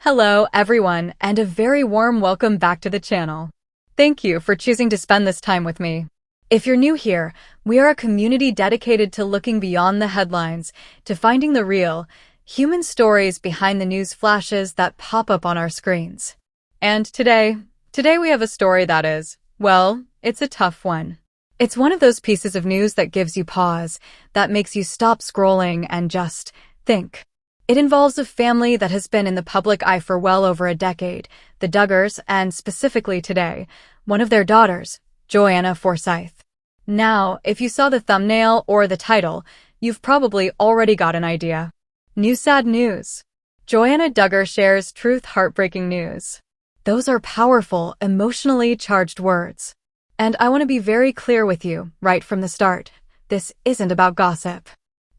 Hello, everyone, and a very warm welcome back to the channel. Thank you for choosing to spend this time with me. If you're new here, we are a community dedicated to looking beyond the headlines, to finding the real, human stories behind the news flashes that pop up on our screens. And today we have a story that is, well, it's a tough one. It's one of those pieces of news that gives you pause, that makes you stop scrolling and just think. It involves a family that has been in the public eye for well over a decade, the Duggars, and specifically today, one of their daughters, Joy-Anna Forsyth. Now, if you saw the thumbnail or the title, you've probably already got an idea. New sad news. Joy-Anna Duggar shares heartbreaking news. Those are powerful, emotionally charged words. And I want to be very clear with you, right from the start. This isn't about gossip.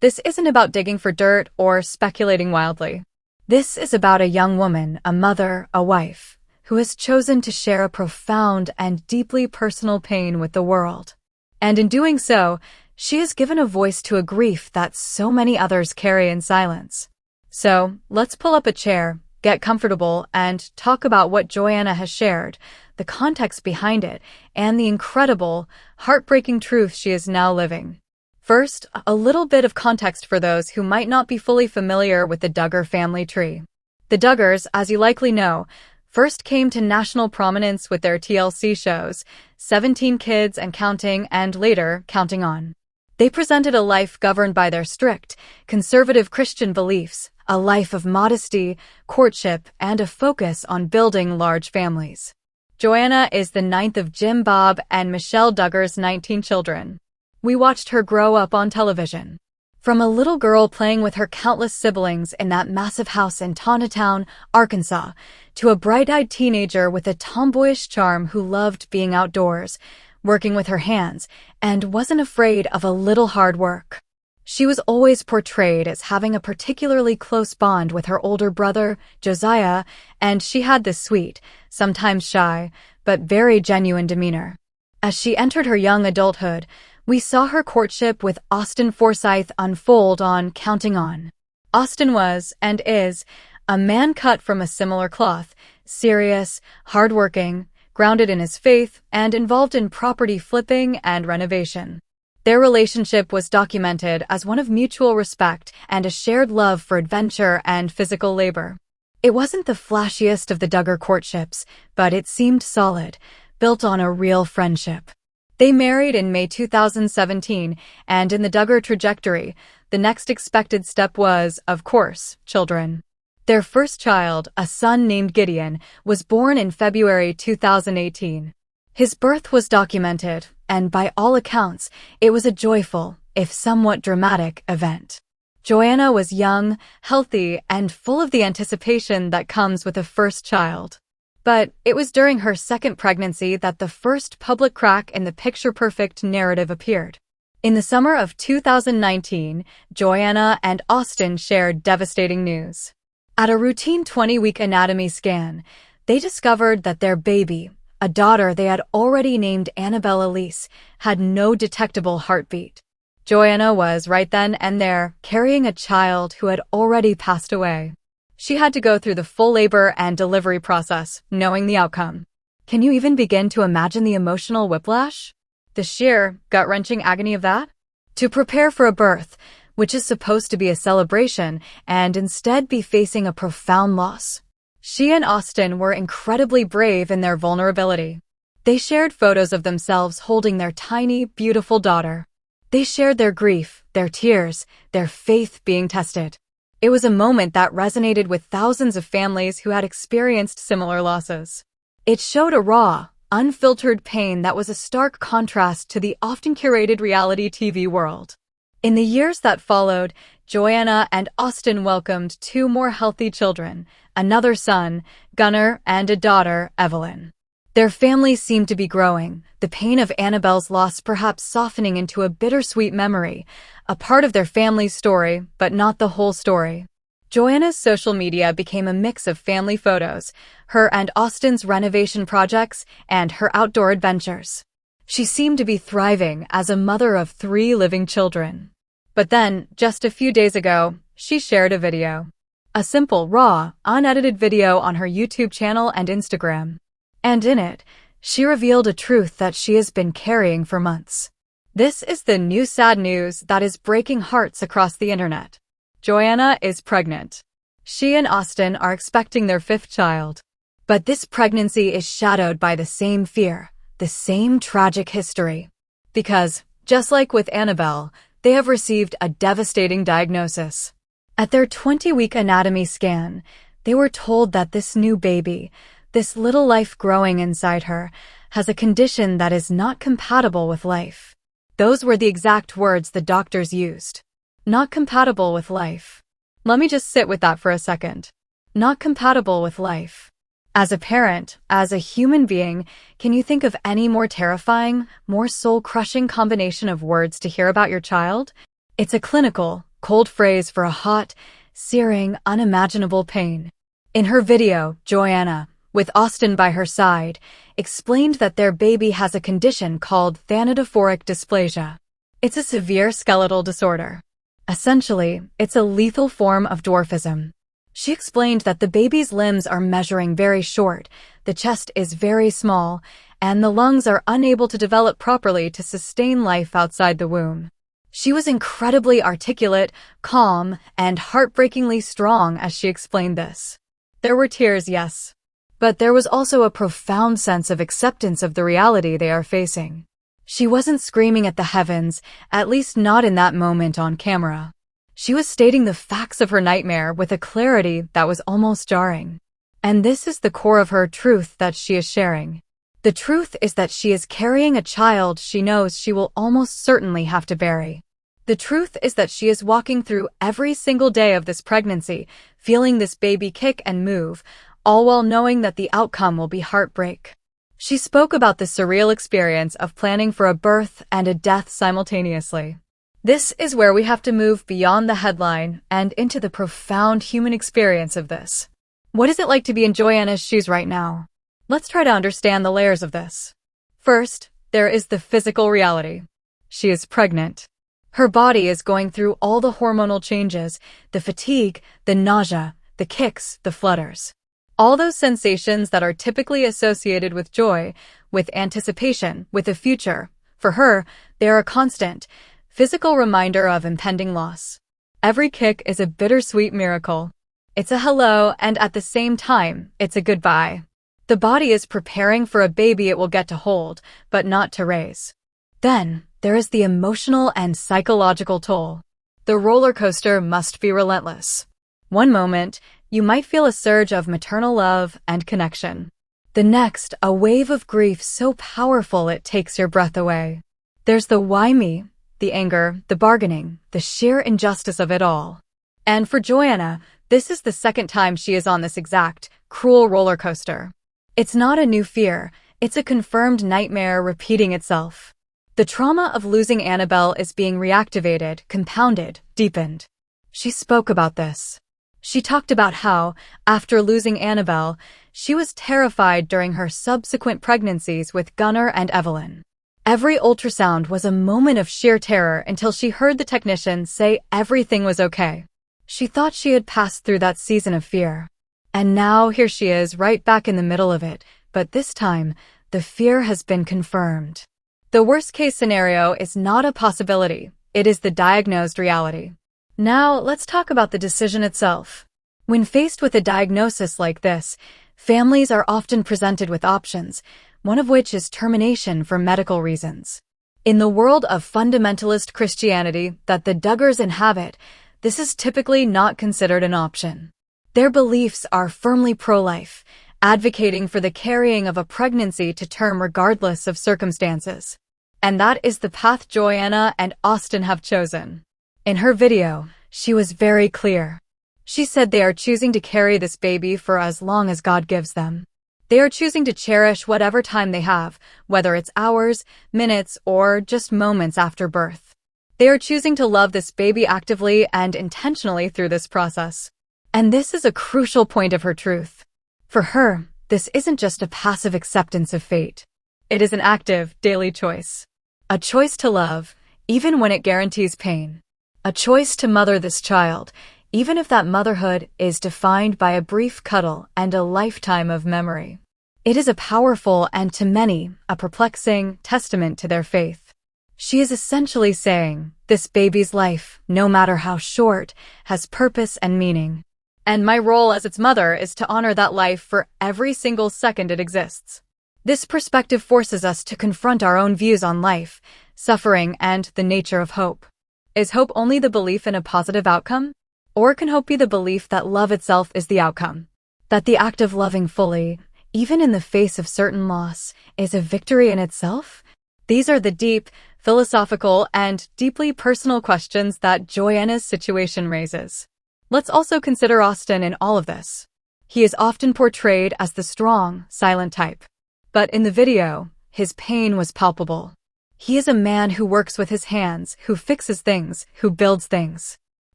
This isn't about digging for dirt or speculating wildly. This is about a young woman, a mother, a wife, who has chosen to share a profound and deeply personal pain with the world. And in doing so, she has given a voice to a grief that so many others carry in silence. So, let's pull up a chair, get comfortable, and talk about what Joy-Anna has shared, the context behind it, and the incredible, heartbreaking truth she is now living. First, a little bit of context for those who might not be fully familiar with the Duggar family tree. The Duggars, as you likely know, first came to national prominence with their TLC shows, 17 Kids and Counting, and later, Counting On. They presented a life governed by their strict, conservative Christian beliefs, a life of modesty, courtship, and a focus on building large families. Joy-Anna is the ninth of Jim, Bob, and Michelle Duggar's 19 children. We watched her grow up on television. From a little girl playing with her countless siblings in that massive house in Taneytown, Arkansas, to a bright-eyed teenager with a tomboyish charm who loved being outdoors, working with her hands, and wasn't afraid of a little hard work. She was always portrayed as having a particularly close bond with her older brother, Josiah, and she had this sweet, sometimes shy, but very genuine demeanor. As she entered her young adulthood, we saw her courtship with Austin Forsyth unfold on Counting On. Austin was, and is, a man cut from a similar cloth, serious, hardworking, grounded in his faith, and involved in property flipping and renovation. Their relationship was documented as one of mutual respect and a shared love for adventure and physical labor. It wasn't the flashiest of the Duggar courtships, but it seemed solid, built on a real friendship. They married in May 2017, and in the Duggar trajectory, the next expected step was, of course, children. Their first child, a son named Gideon, was born in February 2018. His birth was documented, and by all accounts, it was a joyful, if somewhat dramatic, event. Joy-Anna was young, healthy, and full of the anticipation that comes with a first child. But it was during her second pregnancy that the first public crack in the picture-perfect narrative appeared. In the summer of 2019, Joy-Anna and Austin shared devastating news. At a routine 20-week anatomy scan, they discovered that their baby, a daughter they had already named Annabelle Elise, had no detectable heartbeat. Joy-Anna was, right then and there, carrying a child who had already passed away. She had to go through the full labor and delivery process, knowing the outcome. Can you even begin to imagine the emotional whiplash? The sheer, gut-wrenching agony of that? To prepare for a birth, which is supposed to be a celebration, and instead be facing a profound loss. She and Austin were incredibly brave in their vulnerability. They shared photos of themselves holding their tiny, beautiful daughter. They shared their grief, their tears, their faith being tested. It was a moment that resonated with thousands of families who had experienced similar losses. It showed a raw, unfiltered pain that was a stark contrast to the often curated reality TV world. In the years that followed, Joy-Anna and Austin welcomed two more healthy children, another son, Gunnar, and a daughter, Evelyn. Their family seemed to be growing, the pain of Annabelle's loss perhaps softening into a bittersweet memory, a part of their family's story, but not the whole story. Joy-Anna's social media became a mix of family photos, her and Austin's renovation projects, and her outdoor adventures. She seemed to be thriving as a mother of 3 living children. But then, just a few days ago, she shared a video. a simple, raw, unedited video on her YouTube channel and Instagram. And in it, she revealed a truth that she has been carrying for months. This is the new sad news that is breaking hearts across the internet. Joy-Anna is pregnant. She and Austin are expecting their 5th child. But this pregnancy is shadowed by the same fear, the same tragic history. Because, just like with Annabelle, they have received a devastating diagnosis. At their 20-week anatomy scan, they were told that this new baby, this little life growing inside her, has a condition that is not compatible with life. Those were the exact words the doctors used. Not compatible with life. Let me just sit with that for a second. Not compatible with life. As a parent, as a human being, can you think of any more terrifying, more soul-crushing combination of words to hear about your child? It's a clinical, cold phrase for a hot, searing, unimaginable pain. In her video, Joy-Anna, with Austin by her side, explained that their baby has a condition called thanatophoric dysplasia. It's a severe skeletal disorder. Essentially, it's a lethal form of dwarfism. She explained that the baby's limbs are measuring very short, the chest is very small, and the lungs are unable to develop properly to sustain life outside the womb. She was incredibly articulate, calm, and heartbreakingly strong as she explained this. There were tears, yes. But there was also a profound sense of acceptance of the reality they are facing. She wasn't screaming at the heavens, at least not in that moment on camera. She was stating the facts of her nightmare with a clarity that was almost jarring. And this is the core of her truth that she is sharing. The truth is that she is carrying a child she knows she will almost certainly have to bury. The truth is that she is walking through every single day of this pregnancy, feeling this baby kick and move, all while knowing that the outcome will be heartbreak. She spoke about the surreal experience of planning for a birth and a death simultaneously. This is where we have to move beyond the headline and into the profound human experience of this. What is it like to be in Joy-Anna's shoes right now? Let's try to understand the layers of this. First, there is the physical reality. She is pregnant. Her body is going through all the hormonal changes, the fatigue, the nausea, the kicks, the flutters. All those sensations that are typically associated with joy, with anticipation, with the future. For her, they are a constant, physical reminder of impending loss. Every kick is a bittersweet miracle. It's a hello, and at the same time, it's a goodbye. The body is preparing for a baby it will get to hold, but not to raise. Then, there is the emotional and psychological toll. The roller coaster must be relentless. One moment, you might feel a surge of maternal love and connection. The next, a wave of grief so powerful it takes your breath away. There's the why me, the anger, the bargaining, the sheer injustice of it all. And for Joy-Anna, this is the 2nd time she is on this exact, cruel roller coaster. It's not a new fear, it's a confirmed nightmare repeating itself. The trauma of losing Annabelle is being reactivated, compounded, deepened. She spoke about this. She talked about how, after losing Annabelle, she was terrified during her subsequent pregnancies with Gunnar and Evelyn. Every ultrasound was a moment of sheer terror until she heard the technician say everything was okay. She thought she had passed through that season of fear. And now here she is right back in the middle of it, but this time, the fear has been confirmed. The worst-case scenario is not a possibility, it is the diagnosed reality. Now, let's talk about the decision itself. When faced with a diagnosis like this, families are often presented with options, one of which is termination for medical reasons. In the world of fundamentalist Christianity that the Duggars inhabit, this is typically not considered an option. Their beliefs are firmly pro-life, advocating for the carrying of a pregnancy to term regardless of circumstances. And that is the path Joy-Anna and Austin have chosen. In her video, she was very clear. She said they are choosing to carry this baby for as long as God gives them. They are choosing to cherish whatever time they have, whether it's hours, minutes, or just moments after birth. They are choosing to love this baby actively and intentionally through this process. And this is a crucial point of her truth. For her, this isn't just a passive acceptance of fate. It is an active, daily choice. A choice to love, even when it guarantees pain. A choice to mother this child, even if that motherhood is defined by a brief cuddle and a lifetime of memory. It is a powerful and, to many, a perplexing testament to their faith. She is essentially saying, this baby's life, no matter how short, has purpose and meaning. And my role as its mother is to honor that life for every single second it exists. This perspective forces us to confront our own views on life, suffering, and the nature of hope. Is hope only the belief in a positive outcome? Or can hope be the belief that love itself is the outcome? That the act of loving fully, even in the face of certain loss, is a victory in itself? These are the deep, philosophical, and deeply personal questions that Joy-Anna's situation raises. Let's also consider Austin in all of this. He is often portrayed as the strong, silent type. But in the video, his pain was palpable. He is a man who works with his hands, who fixes things, who builds things.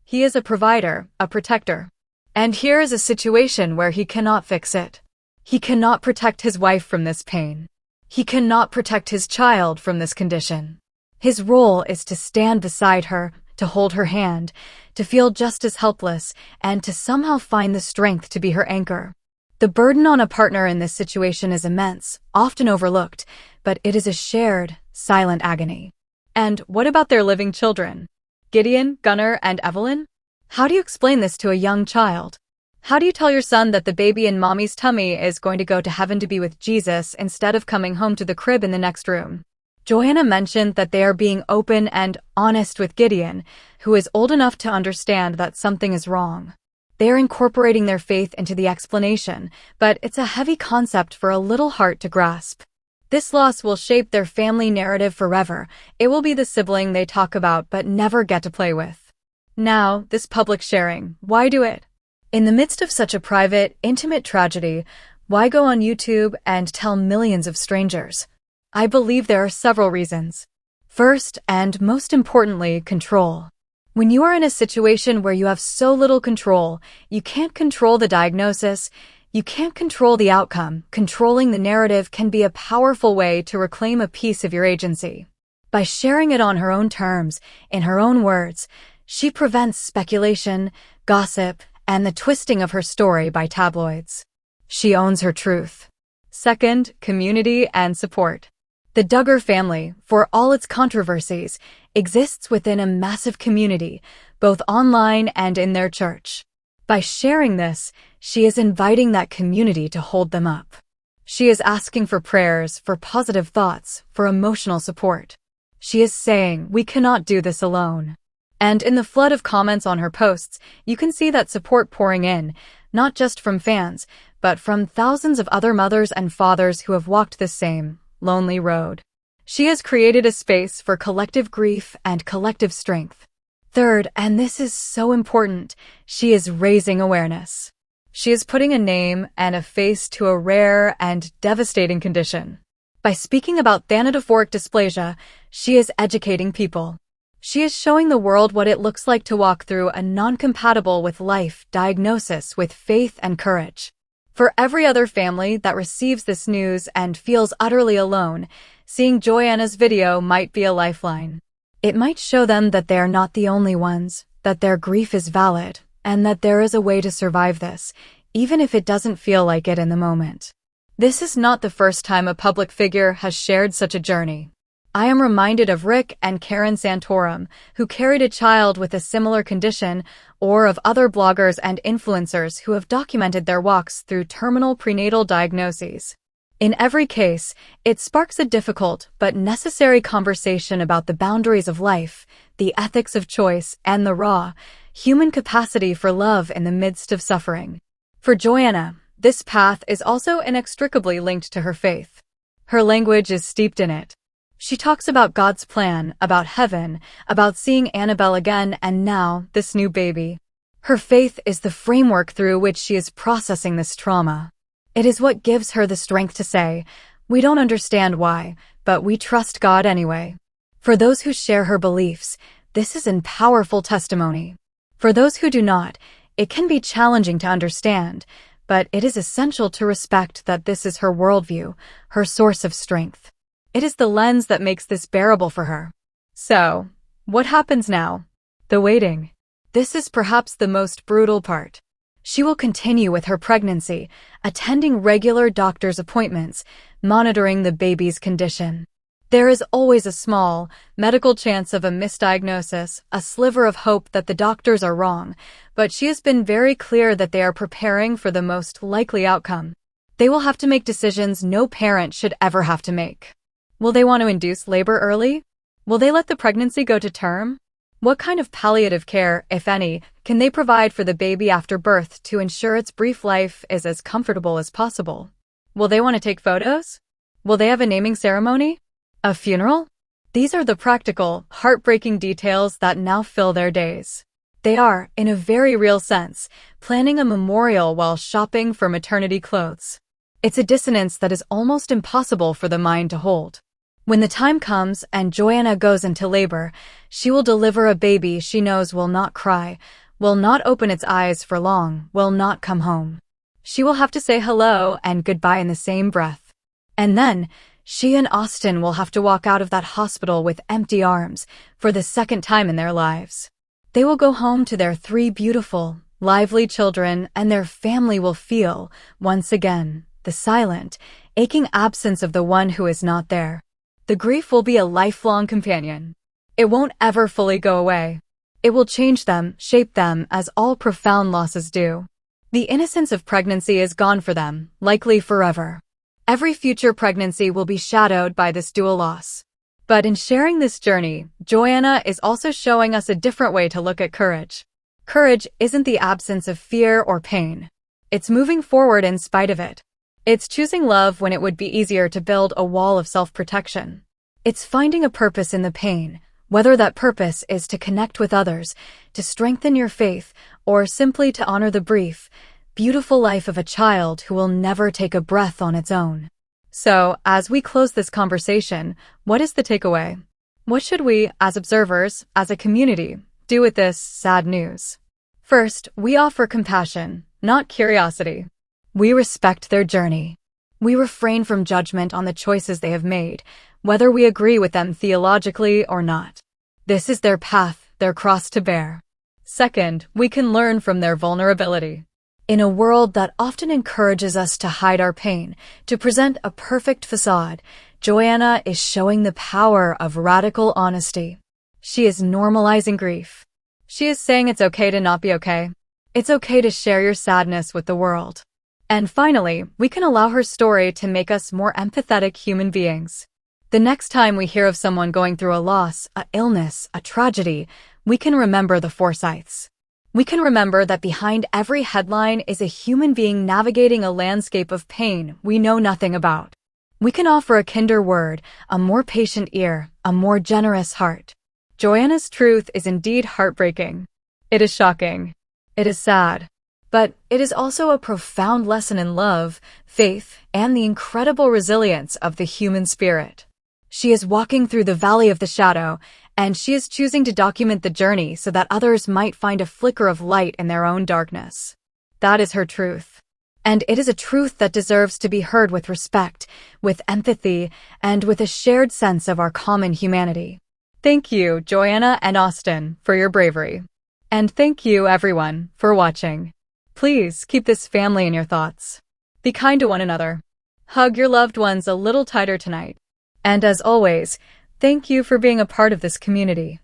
He is a provider, a protector. And here is a situation where he cannot fix it. He cannot protect his wife from this pain. He cannot protect his child from this condition. His role is to stand beside her, to hold her hand, to feel just as helpless, and to somehow find the strength to be her anchor. The burden on a partner in this situation is immense, often overlooked, but it is a shared, silent agony. And what about their living children? Gideon, Gunnar, and Evelyn? How do you explain this to a young child? How do you tell your son that the baby in mommy's tummy is going to go to heaven to be with Jesus instead of coming home to the crib in the next room? Joy-Anna mentioned that they are being open and honest with Gideon, who is old enough to understand that something is wrong. They are incorporating their faith into the explanation, but it's a heavy concept for a little heart to grasp. This loss will shape their family narrative forever. It will be the sibling they talk about but never get to play with. Now, this public sharing, why do it? In the midst of such a private, intimate tragedy, why go on YouTube and tell millions of strangers? I believe there are several reasons. First, and most importantly, control. When you are in a situation where you have so little control, you can't control the diagnosis, you can't control the outcome, controlling the narrative can be a powerful way to reclaim a piece of your agency. By sharing it on her own terms, in her own words, she prevents speculation, gossip, and the twisting of her story by tabloids. She owns her truth. Second, community and support. The Duggar family, for all its controversies, exists within a massive community, both online and in their church. By sharing this, she is inviting that community to hold them up. She is asking for prayers, for positive thoughts, for emotional support. She is saying, we cannot do this alone. And in the flood of comments on her posts, you can see that support pouring in, not just from fans, but from thousands of other mothers and fathers who have walked the same lonely road. She has created a space for collective grief and collective strength. Third, and this is so important, she is raising awareness. She is putting a name and a face to a rare and devastating condition. By speaking about thanatophoric dysplasia, she is educating people. She is showing the world what it looks like to walk through a non-compatible with life diagnosis with faith and courage. For every other family that receives this news and feels utterly alone, seeing Joy-Anna's video might be a lifeline. It might show them that they are not the only ones, that their grief is valid, and that there is a way to survive this, even if it doesn't feel like it in the moment. This is not the first time a public figure has shared such a journey. I am reminded of Rick and Karen Santorum, who carried a child with a similar condition, or of other bloggers and influencers who have documented their walks through terminal prenatal diagnoses. In every case, it sparks a difficult but necessary conversation about the boundaries of life, the ethics of choice, and the raw, human capacity for love in the midst of suffering. For Joy-Anna, this path is also inextricably linked to her faith. Her language is steeped in it. She talks about God's plan, about heaven, about seeing Annabelle again, and now, this new baby. Her faith is the framework through which she is processing this trauma. It is what gives her the strength to say, we don't understand why, but we trust God anyway. For those who share her beliefs, this is a powerful testimony. For those who do not, it can be challenging to understand, but it is essential to respect that this is her worldview, her source of strength. It is the lens that makes this bearable for her. So, what happens now? The waiting. This is perhaps the most brutal part. She will continue with her pregnancy, attending regular doctor's appointments, monitoring the baby's condition. There is always a small, medical chance of a misdiagnosis, a sliver of hope that the doctors are wrong, but she has been very clear that they are preparing for the most likely outcome. They will have to make decisions no parent should ever have to make. Will they want to induce labor early? Will they let the pregnancy go to term? What kind of palliative care, if any, can they provide for the baby after birth to ensure its brief life is as comfortable as possible? Will they want to take photos? Will they have a naming ceremony? A funeral? These are the practical, heartbreaking details that now fill their days. They are, in a very real sense, planning a memorial while shopping for maternity clothes. It's a dissonance that is almost impossible for the mind to hold. When the time comes and Joy-Anna goes into labor, she will deliver a baby she knows will not cry, will not open its eyes for long, will not come home. She will have to say hello and goodbye in the same breath. And then, she and Austin will have to walk out of that hospital with empty arms for the second time in their lives. They will go home to their 3 beautiful, lively children, and their family will feel, once again, the silent, aching absence of the one who is not there. The grief will be a lifelong companion. It won't ever fully go away. It will change them, shape them, as all profound losses do. The innocence of pregnancy is gone for them, likely forever. Every future pregnancy will be shadowed by this dual loss. But in sharing this journey, Joy-Anna is also showing us a different way to look at courage. Courage isn't the absence of fear or pain. It's moving forward in spite of it. It's choosing love when it would be easier to build a wall of self-protection. It's finding a purpose in the pain, whether that purpose is to connect with others, to strengthen your faith, or simply to honor the brief, beautiful life of a child who will never take a breath on its own. So, as we close this conversation, what is the takeaway? What should we, as observers, as a community, do with this sad news? First, we offer compassion, not curiosity. We respect their journey. We refrain from judgment on the choices they have made, whether we agree with them theologically or not. This is their path, their cross to bear. Second, we can learn from their vulnerability. In a world that often encourages us to hide our pain, to present a perfect facade, Joy-Anna is showing the power of radical honesty. She is normalizing grief. She is saying it's okay to not be okay. It's okay to share your sadness with the world. And finally, we can allow her story to make us more empathetic human beings. The next time we hear of someone going through a loss, a illness, a tragedy, we can remember the Forsyths. We can remember that behind every headline is a human being navigating a landscape of pain we know nothing about. We can offer a kinder word, a more patient ear, a more generous heart. Joy-Anna's truth is indeed heartbreaking. It is shocking. It is sad. But it is also a profound lesson in love, faith, and the incredible resilience of the human spirit. She is walking through the valley of the shadow, and she is choosing to document the journey so that others might find a flicker of light in their own darkness. That is her truth. And it is a truth that deserves to be heard with respect, with empathy, and with a shared sense of our common humanity. Thank you, Joy-Anna and Austin, for your bravery. And thank you, everyone, for watching. Please keep this family in your thoughts. Be kind to one another. Hug your loved ones a little tighter tonight. And as always, thank you for being a part of this community.